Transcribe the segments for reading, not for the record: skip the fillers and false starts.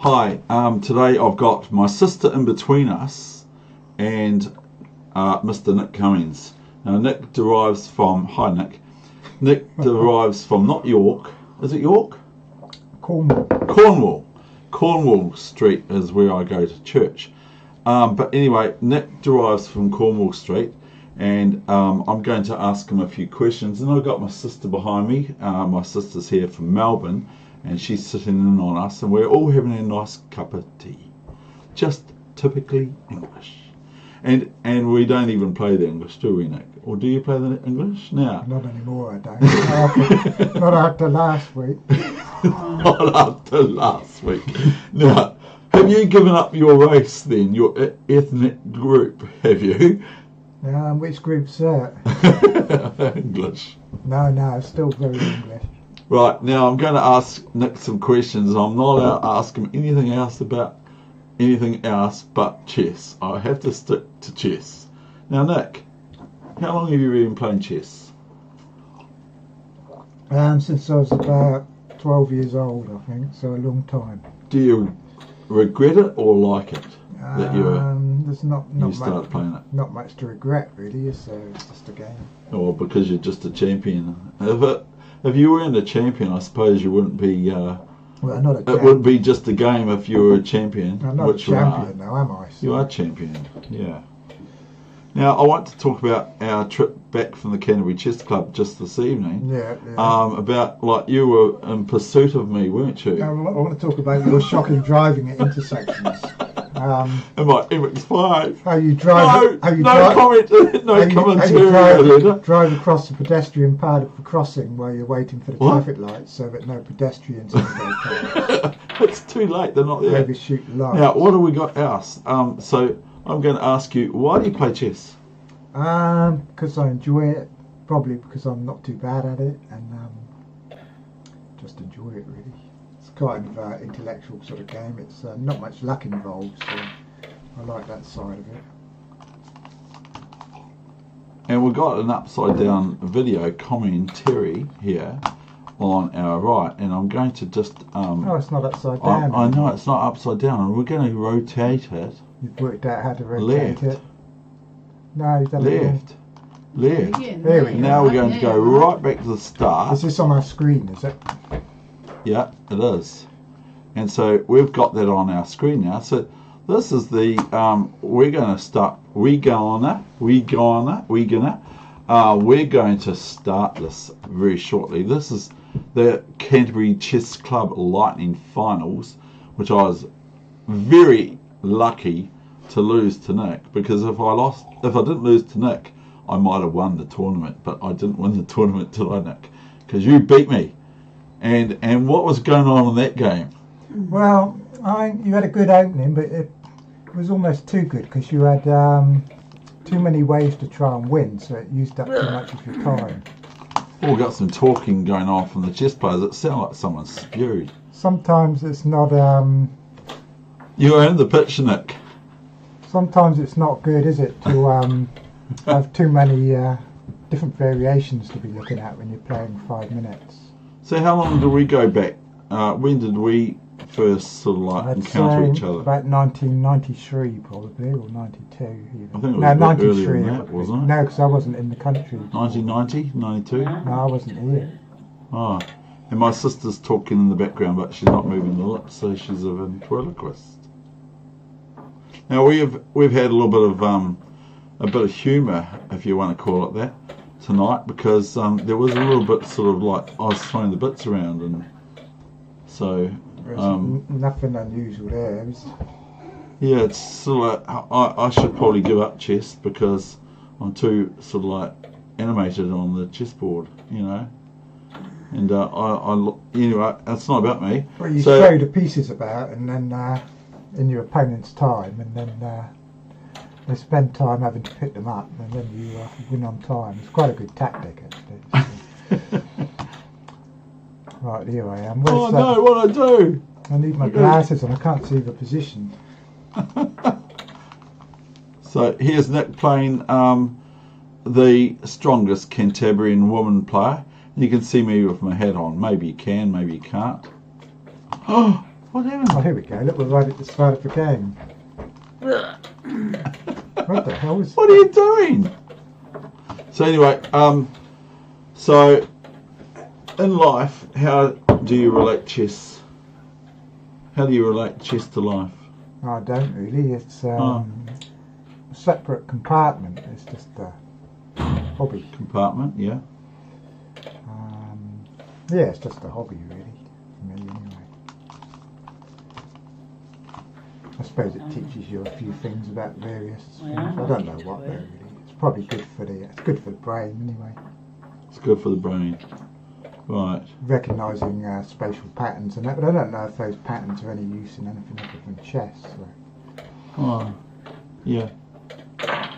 Hi, today I've got my sister in between us and Mr. Nick Cummings. Now Nick derives from, hi Nick, Nick derives from not York, is it York? Cornwall. Cornwall Street is where I go to church. But anyway, Nick derives from Cornwall Street, and I'm going to ask him a few questions. And I've got my sister behind me. My sister's here from Melbourne, and she's sitting in on us, and we're all having a nice cup of tea. Just typically English. And we don't even play the English, do we, Nick? Or do you play the English now? Not anymore, I don't. Not after last week. Not after last week. Now, have you given up your race then, your ethnic group, have you? Which group's that? English. No, still very English. Right, now I'm going to ask Nick some questions. I'm not allowed to ask him anything else about anything else but chess. I have to stick to chess. Now, Nick, how long have you been playing chess? Since I was about 12 years old, I think, so a long time. Do you regret it or like it that there's not you started much, playing it? Not much to regret, really, so it's just a game. Or because you're just a champion? If you weren't a champion, I suppose you wouldn't be... well, not a champion. It wouldn't be just a game if you were a champion. I'm not which a champion now, am I? So. You are a champion, yeah. Now, I want to talk about our trip back from the Canterbury Chess Club just this evening. Yeah. About, like, you were in pursuit of me, weren't you? I want to talk about your shocking driving at intersections. And my MX-5. How you drive? No commentary. Drive across the pedestrian part of the crossing while you're waiting for the traffic lights, so that no pedestrians can go past. It's too late. They're not there. Overshoot lights. Now, what do we got else? So I'm going to ask you, why do you play chess? Because I enjoy it. Probably because I'm not too bad at it, and just enjoy it really. It's kind of an intellectual sort of game. It's not much luck involved, so I like that side of it. And we've got an upside down video commentary here on our right, and I'm going to just... no, it's not upside down. I know it's not upside down, and we're going to rotate it. You've worked out how to rotate it. No, you've done left. Left. There we go. Now we're going to go right back to the start. Is this on our screen, is it? Yeah, it is. And so we've got that on our screen now. So this is the, we're going to start, we're going to start this very shortly. This is the Canterbury Chess Club Lightning Finals, which I was very lucky to lose to Nick, because if I didn't lose to Nick, I might have won the tournament, but I didn't win the tournament, did I, Nick? Because you beat me. And what was going on in that game? Well, you had a good opening, but it was almost too good because you had too many ways to try and win, so it used up too much of your time. Well, we got some talking going on from the chess players. It sounded like someone spewed. Sometimes it's not... You were in the pitch, Nick. Sometimes it's not good, is it, to have too many different variations to be looking at when you're playing 5 minutes. So how long did we go back? When did we first sort of like encounter each other? About 1993 probably, or 92 even. I think it was no, 93 earlier than that, wasn't it? No, because I wasn't in the country. 1990, 92? No, I wasn't here. Oh, and my sister's talking in the background, but she's not moving the lips, so she's a ventriloquist. Now we've had a little bit of humour, if you want to call it that, tonight, because there was a little bit sort of like I was throwing the bits around, and so nothing unusual there. Yeah, it's sort of like I should probably give up chess because I'm too sort of like animated on the chessboard, you know. And anyway, that's not about me. Well, you throw the pieces about, and then in your opponent's time, and then they spend time having to pick them up, and then you win on time. It's quite a good tactic, actually. Right, here I am. Where's no, what I do? I need my glasses and I can't see the position. So here's Nick playing the strongest Cantabrian woman player. You can see me with my hat on. Maybe you can, maybe you can't. Oh, What happened? Oh, here we go. Look, we're right at the start of the game. What the hell is... What are you doing? So anyway, so in life, how do you relate chess? How do you relate chess to life? I don't really. It's a separate compartment. It's just a hobby. Compartment, yeah. Yeah, it's just a hobby, really, for me anyway. I suppose it teaches you a few things about various things. I don't know what though, really. It's probably good for the brain anyway. It's good for the brain. Right. Recognising spatial patterns and that, but I don't know if those patterns are any use in anything other than chess. So. Oh, yeah.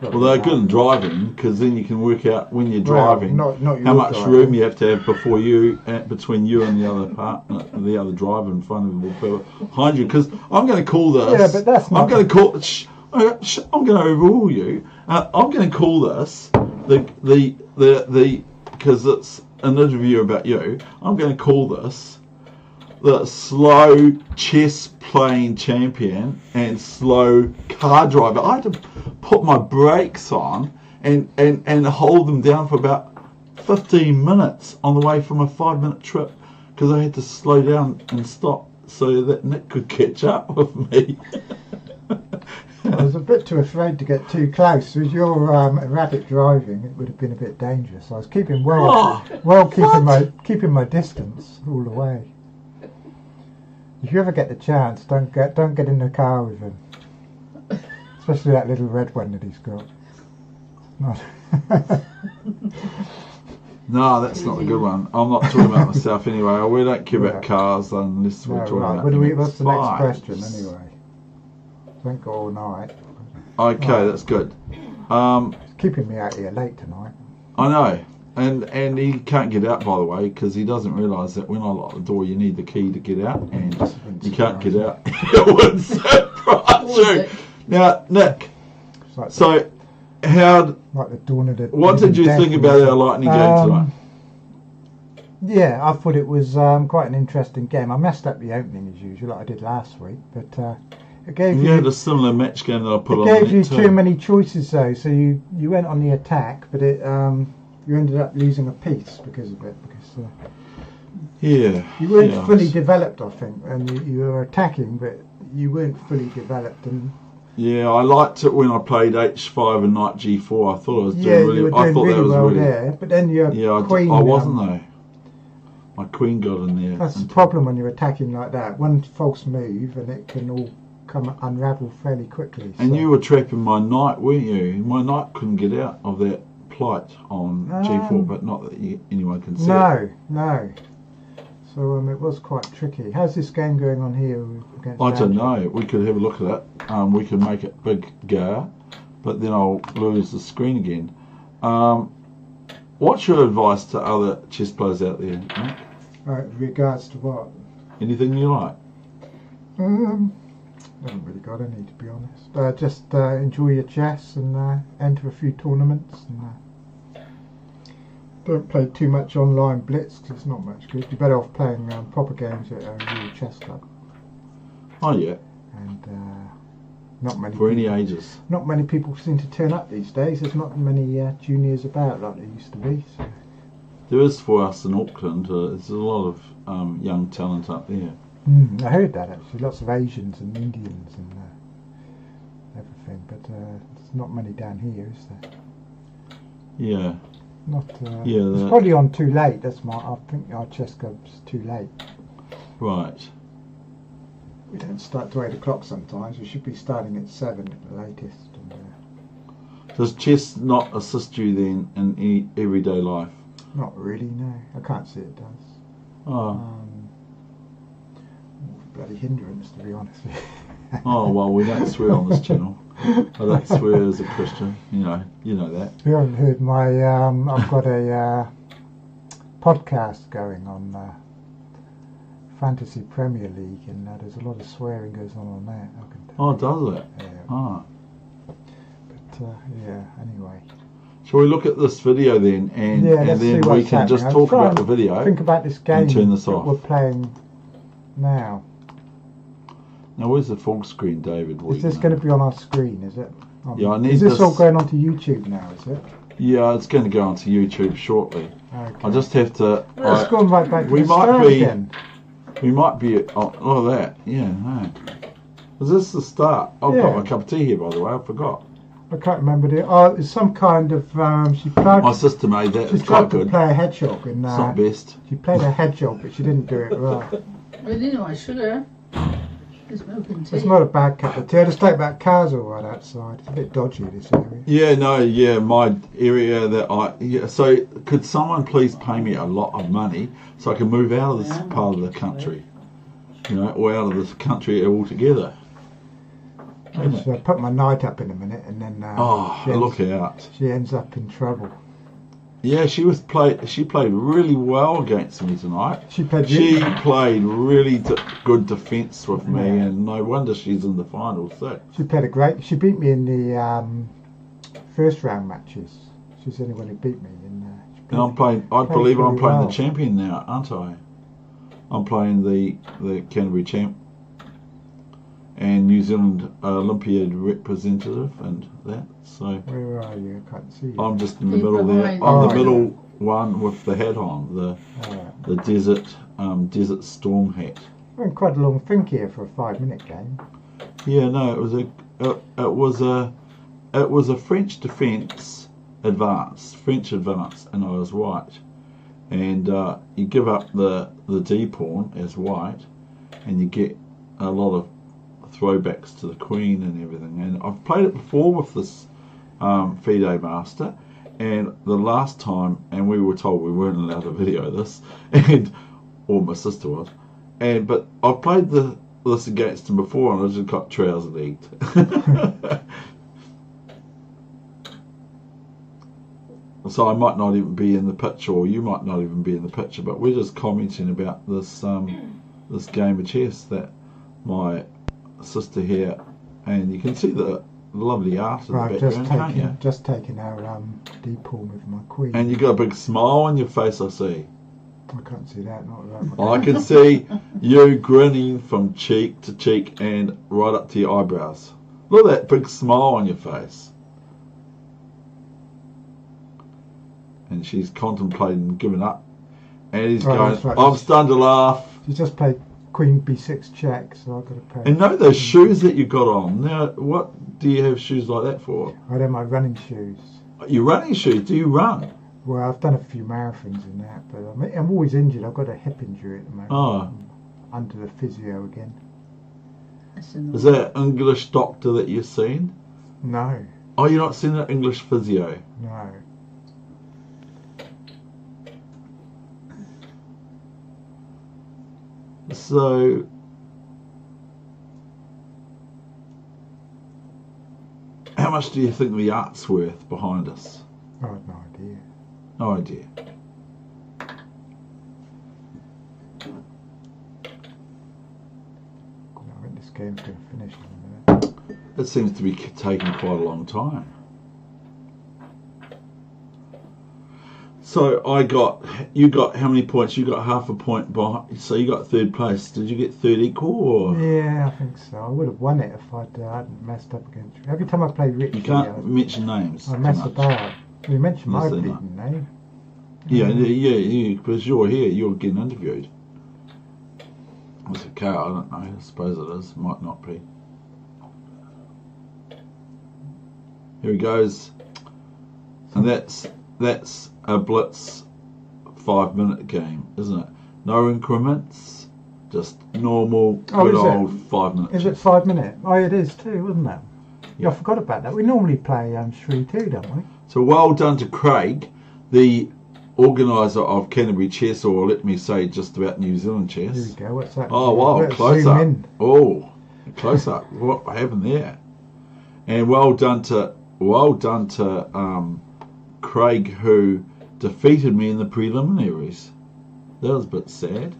Well, they're good in driving because then you can work out when you're driving not how much room you have to have before you, between you and the other partner, the other driver in front of you or behind you. Because I'm going to call this. Yeah, but that's not. I'm going to call. I'm going to overrule you. I'm going to call this the because it's an interview about you. I'm going to call this the slow chess playing champion and slow car driver. I had to put my brakes on and hold them down for about 15 minutes on the way from a 5-minute trip because I had to slow down and stop so that Nick could catch up with me. I was a bit too afraid to get too close. With your erratic driving, it would have been a bit dangerous. I was keeping keeping my distance all the way. If you ever get the chance, don't get in the car with him, especially that little red one that he's got. Not. No, that's not the good one. I'm not talking about myself anyway. We don't care about cars unless we're talking about. What's the next question anyway? Don't go all night. Okay, that's good. It's keeping me out here late tonight. I know. And he can't get out, by the way, because he doesn't realise that when I lock the door, you need the key to get out, and you can't get out. It would surprise you. Now, Nick, Like so how? Like the dawn of the. What did you think about our lightning game tonight? Yeah, I thought it was quite an interesting game. I messed up the opening as usual, like I did last week, but it gave you. You had a similar match game that I put on. It gave you too many choices though, so you went on the attack, but it you ended up losing a piece because of it, because you weren't fully developed, I think, and you were attacking, but you weren't fully developed. And yeah, I liked it when I played H5 and Knight G4. I thought I was doing really. You were doing I thought really that was well really there, but then your queen. I wasn't though. My queen got in there. That's the problem when you're attacking like that. One false move and it can all unravel fairly quickly. And you were trapping my knight, weren't you? My knight couldn't get out of that plight on G4, but not that anyone can see it. No. So it was quite tricky. How's this game going on here against I don't know. We could have a look at it. We could make it bigger, but then I'll lose the screen again. What's your advice to other chess players out there, Nick? Regards to what? Anything you like? I haven't really got any, to be honest. Just enjoy your chess and enter a few tournaments. And, don't play too much online blitz because it's not much good. You're better off playing proper games at a real chess club. Oh yeah. And not many. For any ages. Not many people seem to turn up these days. There's not many juniors about like there used to be. So. There is for us in Auckland. There's a lot of young talent up there. I heard that actually. Lots of Asians and Indians and everything, but there's not many down here, is there? Yeah. Not. It's probably on too late. I think our chess club's too late. Right. We don't start till 8 o'clock sometimes. We should be starting at 7 at the latest. And, does chess not assist you then in everyday life? Not really, no. I can't see it does. Bloody hindrance, to be honest with you. Oh well, we don't swear on this channel. I don't swear as a Christian. You know that. You haven't heard my. I've got a podcast going on Fantasy Premier League, and there's a lot of swearing goes on that. I can tell. Oh, does it? Yeah. Oh. But anyway. Shall we look at this video then, and then we can just talk about the video. Think about this game and turn this that off. we're playing now. Now, where's the full screen, David? Is this going to be on our screen, is it? Yeah, I need Is this this. all going onto YouTube now, is it? Yeah, it's going to go onto YouTube shortly. Okay. I just have to. Let's go right back to we the might start be. again. We might be. Oh, look at that. Yeah, no. Is this the start? I've got my cup of tea here, by the way. I forgot. I can't remember the. Oh, it's some kind of. She tried. My sister made that. She It's tried quite to good. play a hedgehog, and It's not best. she played a hedgehog, but she didn't do it right. I didn't know I sugar. It's milking tea. It's not a bad cup of tea. I just take that cars all right outside. It's a bit dodgy, this area. Yeah, no, yeah, my area that I. Yeah, so could someone please pay me a lot of money so I can move out of this part of the country? You know, or out of this country altogether. So I put my night up in a minute, and then Look out! she ends up in trouble. Yeah, she played really well against me tonight. She played. She played really good defence with me, Yeah. and no wonder she's in the finals. So She played a great. She beat me in the first round matches. She's the only one who beat me. and I'm playing. I played believe I'm pretty playing well. the champion now, aren't I? I'm playing the Canterbury champ and New Zealand Olympiad representative and that. So Where are you? I can't see you. I'm just in the He's middle there. behind. I'm the Oh, middle one with the hat on, Alright. the desert storm hat. Went quite a long think here for a 5-minute game. Yeah, no, it was a French defence advance, and I was white. And you give up the D pawn as white, and you get a lot of throwbacks to the queen and everything. And I've played it before with this FIDE master, and the last time, and we were told we weren't allowed to video this, or my sister was, but I've played this against him before, and I just got trouser legged. So I might not even be in the picture, or you might not even be in the picture, but we're just commenting about this this game of chess that my sister here, and you can see the lovely art in Right, the background, can't you? just taking our D pawn with my queen. And you got a big smile on your face, I see. I can't see that. Not right. I can see you grinning from cheek to cheek and right up to your eyebrows. Look at that big smile on your face. And she's contemplating giving up. And he's Right, going, that's right. I'm starting to laugh. She just played Queen B6 check, so I've got to play. And know those shoes that you got on. Now, what do you have shoes like that for? I had my running shoes. Your running shoes? Do you run? Well, I've done a few marathons in that, but I'm always injured. I've got a hip injury at the moment. Oh. I'm under the physio again. Is that an English doctor that you've seen? No, Oh, you're not seeing an English physio? no. So, how much do you think the art's worth behind us? I have no idea. No idea. I think this game's going to finish in a minute. It seems to be taking quite a long time. So you got how many points? You got half a point behind, so you got third place. Did you get third equal, or Yeah, I think so. I would have won it if I'd hadn't messed up against you. Every time I play Rich, you can't mention names? I too mess much. about. You mentioned my Must say bleeding name. Yeah, because you're here, you're getting interviewed. It's okay, I don't know, I suppose it is, might not be. Here he goes. And that's a blitz 5-minute game, isn't it? No increments, just normal, Oh, good is it? old 5-minute. Is it 5 minute? Oh, it is too, isn't it? Yeah, Yeah. I forgot about that. We normally play 3-2, don't we? So well done to Craig, the organiser of Canterbury Chess, or let me say just about New Zealand Here we Chess. go. What's that? Oh wow, Let's close zoom up. in. Oh, close up. What happened there? And well done to Craig, who defeated me in the preliminaries. That was a bit sad.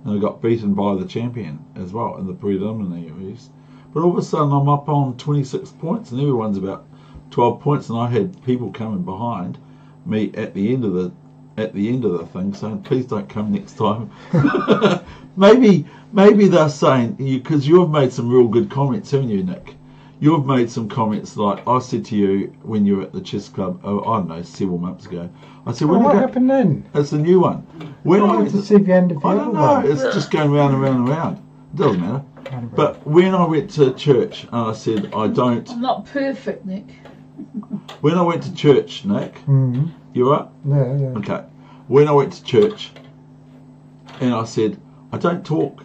And I got beaten by the champion as well in the preliminaries. But all of a sudden I'm up on 26 points and everyone's about 12 points, and I had people coming behind me at the end of the at the end of the thing saying, please don't come next time. maybe they're saying, because you've made some real good comments, haven't you, Nick? You've made some comments like I said to you when you were at the chess club, I don't know, several months ago. I said, What happened then? It's a new one. When I went to see the end of the I other don't know, one. it's just going round and round and round. It doesn't matter. But when I went to church and I said, I'm not perfect, Nick. when I went to church, Nick, Mm-hmm. you right? Yeah. Okay. When I went to church and I said, I don't talk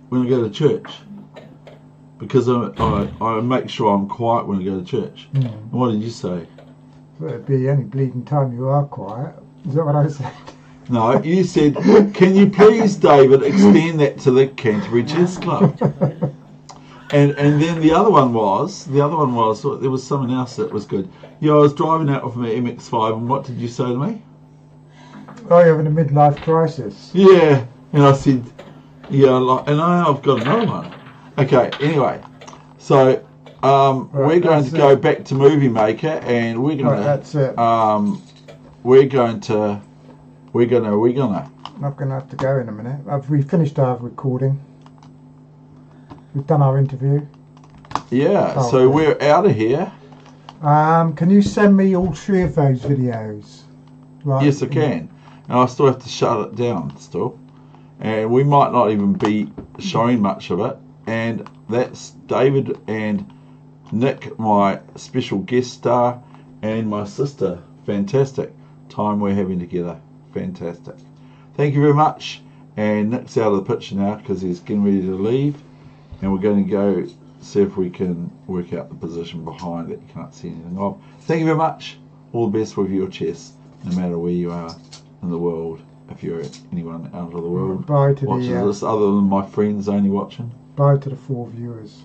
when I go to church because I make sure I'm quiet when I go to church. Mm. And what did you say? Well, it'd be any bleeding time you are quiet. Is that what I said? No, you said, can you please, David, extend that to the Canterbury Chess Club? And then the other one was, there was something else that was good. Yeah, I was driving out with my MX-5 and what did you say to me? Oh, you're having a midlife crisis. Yeah, and I said, yeah, and I've got another one. Okay, anyway, so we're going to go back to Movie Maker, and we're going to. That's it. We're gonna. Not gonna have to go in a minute. We finished our recording. We've done our interview. Yeah, Oh, so okay. we're out of here. Can you send me all 3 of those videos? Right. Yes, I can. And I still have to shut it down still. And we might not even be showing much of it. And that's David and Nick, my special guest star, and my sister. Fantastic time we're having together. Fantastic. Thank you very much. And Nick's out of the picture now because he's getting ready to leave. And we're going to go see if we can work out the position behind that you can't see anything of. Thank you very much. All the best with your chess, no matter where you are in the world. If you're anyone out of the world Bye to watching this, other than my friends only watching. Bye to the 4 viewers.